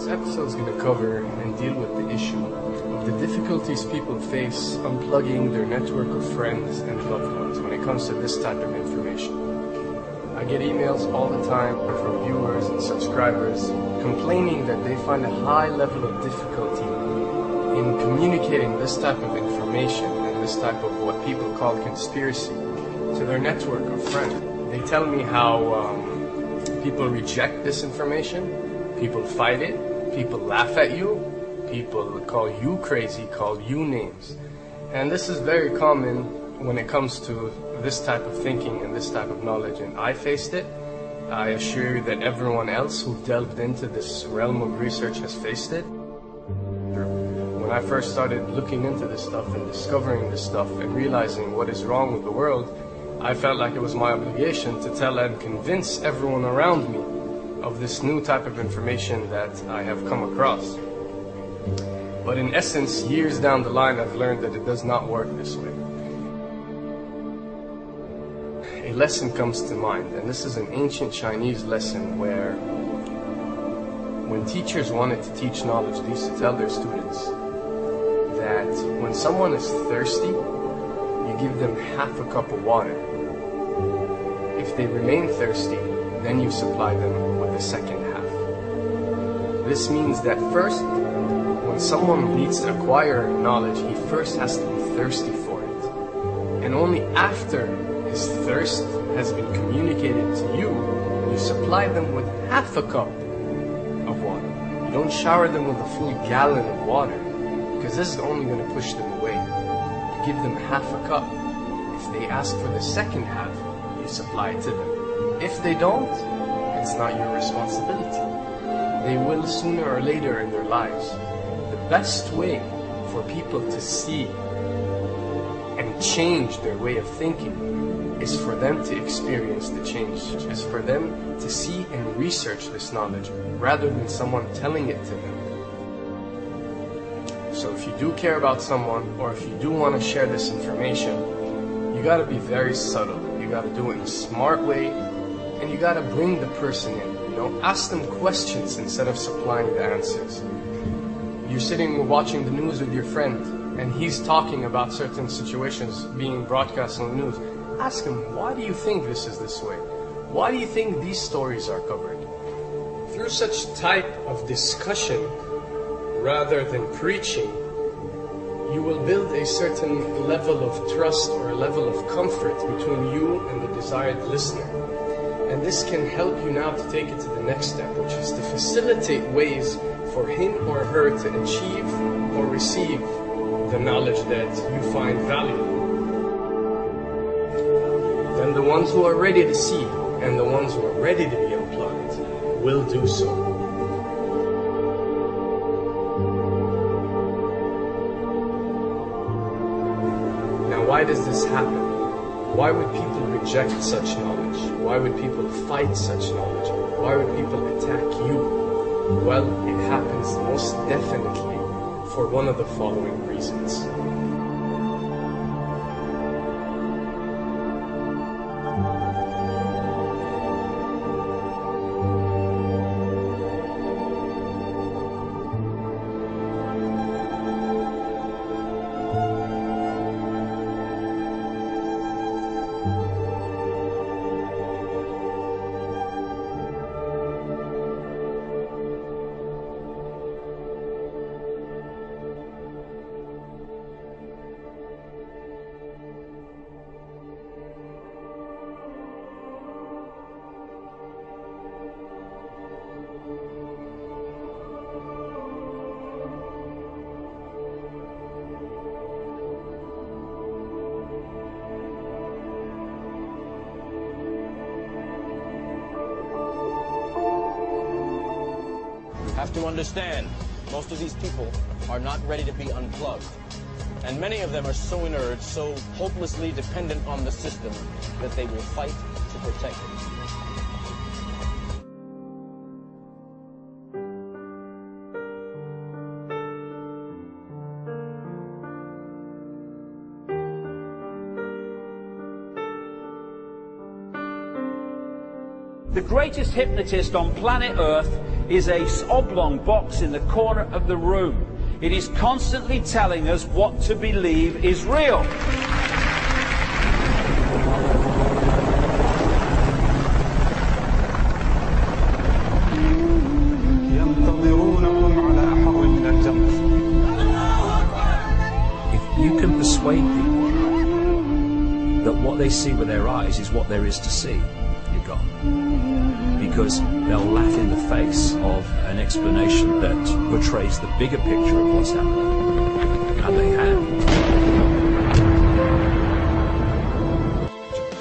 This episode is going to cover and deal with the issue of the difficulties people face unplugging their network of friends and loved ones when it comes to this type of information. I get emails all the time from viewers and subscribers complaining that they find a high level of difficulty in communicating this type of information and this type of what people call conspiracy to their network of friends. They tell me how people reject this information, people fight it, people laugh at you, people call you crazy, call you names. And this is very common when it comes to this type of thinking and this type of knowledge, and I faced it. I assure you that everyone else who delved into this realm of research has faced it. When I first started looking into this stuff and discovering this stuff and realizing what is wrong with the world, I felt like it was my obligation to tell and convince everyone around me of this new type of information that I have come across. But in essence, years down the line, I've learned that it does not work this way. A lesson comes to mind, and this is an ancient Chinese lesson where when teachers wanted to teach knowledge, they used to tell their students that when someone is thirsty, you give them half a cup of water. If they remain thirsty, then you supply them with the second half. This means that first, when someone needs to acquire knowledge, he first has to be thirsty for it. And only after his thirst has been communicated to you, you supply them with half a cup of water. You don't shower them with a full gallon of water, because this is only going to push them away. You give them half a cup. If they ask for the second half, you supply it to them. If they don't, it's not your responsibility. They will sooner or later in their lives. The best way for people to see and change their way of thinking is for them to experience the change, is for them to see and research this knowledge rather than someone telling it to them. So if you do care about someone, or if you do want to share this information, you got to be very subtle. You got to do it in a smart way, and you got to bring the person in. Ask them questions instead of supplying the answers. You're sitting watching the news with your friend, and he's talking about certain situations being broadcast on the news. Ask him, why do you think this is this way? Why do you think these stories are covered? Through such type of discussion, rather than preaching, you will build a certain level of trust or a level of comfort between you and the desired listener. And this can help you now to take it to the next step, which is to facilitate ways for him or her to achieve or receive the knowledge that you find valuable. Then the ones who are ready to see and the ones who are ready to be unplugged will do so. Why does this happen? Why would people reject such knowledge? Why would people fight such knowledge? Why would people attack you? Well, it happens most definitely for one of the following reasons. Have to understand, most of these people are not ready to be unplugged. And many of them are so inert, so hopelessly dependent on the system, that they will fight to protect it. The greatest hypnotist on planet Earth is a oblong box in the corner of the room. It is constantly telling us what to believe is real. If you can persuade people that what they see with their eyes is what there is to see, you're gone. Because they'll laugh in the face of an explanation that portrays the bigger picture of what's happening. And they have.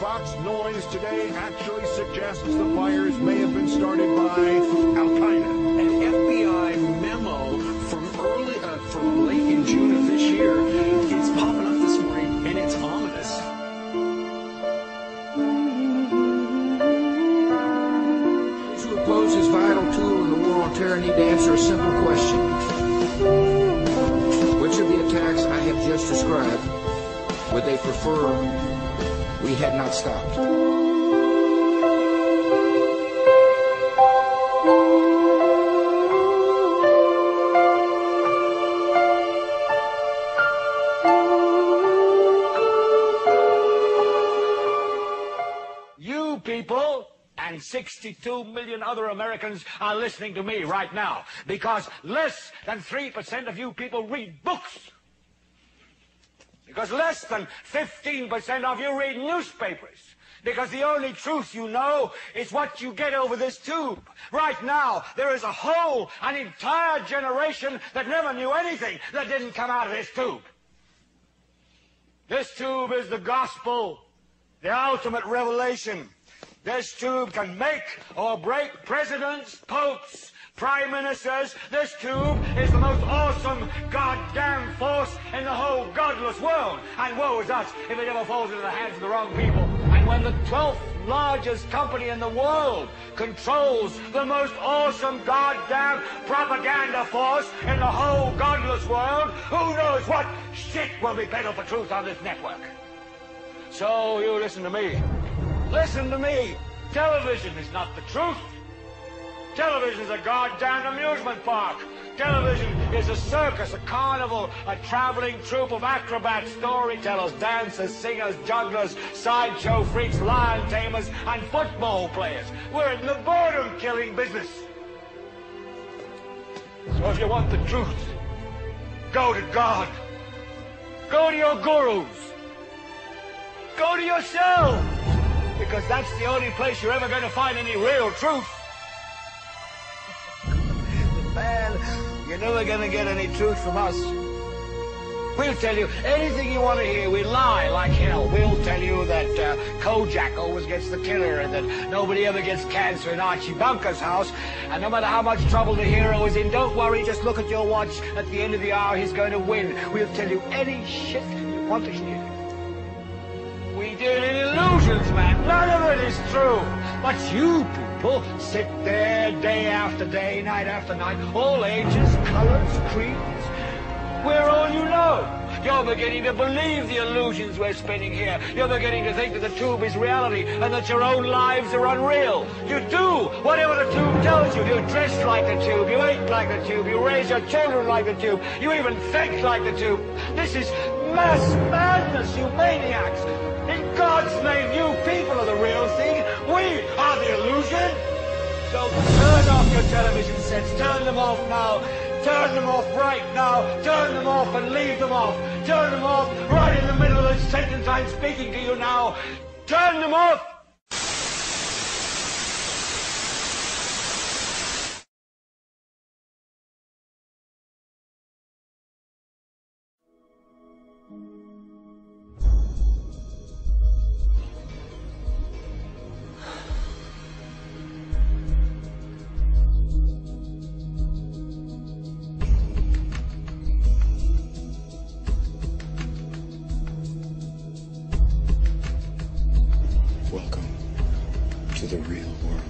Fox noise today actually suggests the fires may have been started by Al-Qaeda. An FBI memo from late in June of this year is popping up this morning, and it's ominous. Those who oppose this vital tool in the war on terror need to answer a simple question. Which of the attacks I have just described would they prefer we had not stopped? You people and 62 million other Americans are listening to me right now because less than 3% of you people read books. Because less than 15% of you read newspapers. Because the only truth you know is what you get over this tube. Right now, there is an entire generation that never knew anything that didn't come out of this tube. This tube is the gospel, the ultimate revelation. This tube can make or break presidents, popes, prime ministers. This tube is the most awesome goddamn force in the whole godless world. And woe is us if it ever falls into the hands of the wrong people. And when the 12th largest company in the world controls the most awesome goddamn propaganda force in the whole godless world, who knows what shit will be peddled for truth on this network. So you listen to me. Listen to me. Television is not the truth. Television is a goddamn amusement park. Television is a circus, a carnival, a traveling troupe of acrobats, storytellers, dancers, singers, jugglers, sideshow freaks, lion tamers, and football players. We're in the boredom-killing business. So if you want the truth, go to God. Go to your gurus. Go to yourself. Because that's the only place you're ever going to find any real truth. Man, you're never going to get any truth from us. We'll tell you anything you want to hear. We lie like hell. We'll tell you that Kojak always gets the killer and that nobody ever gets cancer in Archie Bunker's house. And no matter how much trouble the hero is in, don't worry, just look at your watch. At the end of the hour, he's going to win. We'll tell you any shit you want to hear. We deal in illusions, man. None of it is true. But you people sit there day after day, night after night, all ages, colors, creeds. We're all you know. You're beginning to believe the illusions we're spinning here. You're beginning to think that the tube is reality and that your own lives are unreal. You do whatever the tube tells you. You dress like the tube. You eat like the tube. You raise your children like the tube. You even think like the tube. This is mass madness, you maniacs. In God's name, you people are the real thing. We are the illusion. So turn off your television sets. Turn them off now. Turn them off right now. Turn them off and leave them off. Turn them off right in the middle of the sentence I'm speaking to you now. Turn them off. Welcome to the real world.